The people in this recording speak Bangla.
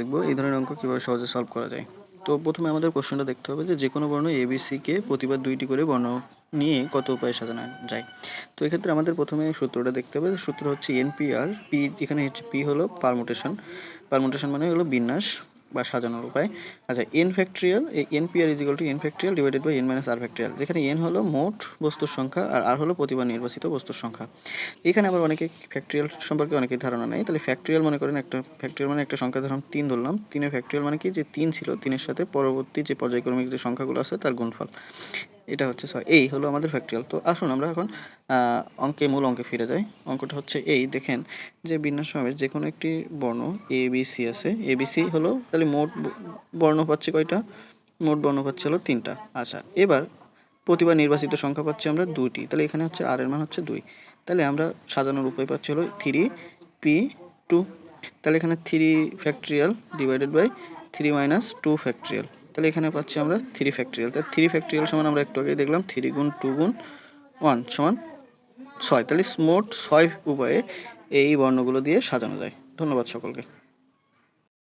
দেখব এই ধরনের অঙ্ক কীভাবে সহজে সলভ করা যায়। তো প্রথমে আমাদের প্রশ্নটা দেখতে হবে যে কোনো বর্ণ এবিসিকে প্রতিবার 2টি করে বর্ণ নিয়ে কত উপায়ে সাজানো যায়। তো এক্ষেত্রে আমাদের প্রথমে সূত্রটা দেখতে হবে। সূত্র হচ্ছে NPR, পি এখানে হচ্ছে পি হলো পারমুটেশন, পারমুটেশন মানে হলো বিন্যাস বা সাজানোর উপায়। আচ্ছা, এন ফ্যাক্টরিয়াল, এই NPR is equal to n factorial divided by n minus r factorial, যেখানে এন হলো মোট বস্তুর সংখ্যা আর আর হলো প্রতিবার নির্বাচিত বস্তুর সংখ্যা। এখানে আবার অনেকে ফ্যাক্টরিয়াল সম্পর্কে অনেকের ধারণা নেই। তাহলে ফ্যাক্টরিয়াল মনে করেন একটা ফ্যাক্টরিয়াল মানে একটা সংখ্যা ধরলাম 3 ধরলাম, 3-এর ফ্যাক্টরিয়াল মানে কি যে 3 ছিল, 3-এর সাথে পরবর্তী যে পর্যায়ক্রমিক যে সংখ্যাগুলো আছে তার গুণফল, এটা হচ্ছে 6। এই হলো আমাদের ফ্যাক্টরিয়াল। তো আসুন আমরা এখন মূল অঙ্কে ফিরে যাই। অঙ্কটা হচ্ছে এই, দেখেন যে বিন্যাস সমেত যে কোনো একটি বর্ণ ABC আছে, ABC হলো তাহলে মোট বর্ণ পাচ্ছি কয়টা, মোট বর্ণ পাচ্ছি হলো 3টা। আচ্ছা, এবার প্রতিবার নির্বাচিত সংখ্যা পাচ্ছি আমরা 2টি, তাহলে এখানে হচ্ছে আর এর মান হচ্ছে 2। তাহলে আমরা সাজানোর উপায় পাচ্ছি হলো 3p2। তাহলে এখানে 3 factorial divided by 3 minus 2 factorial, তাহলে এখানে পাচ্ছি আমরা 3 ফ্যাক্টরিয়াল। তাহলে 3 ফ্যাক্টরিয়াল সমান আমরা একটু আগে দেখলাম 3 গুণ 2 গুণ 1 সমান 6। তাহলে মোট 6 উপায়ে এই বর্ণগুলো দিয়ে সাজানো যায়। ধন্যবাদ সকলকে।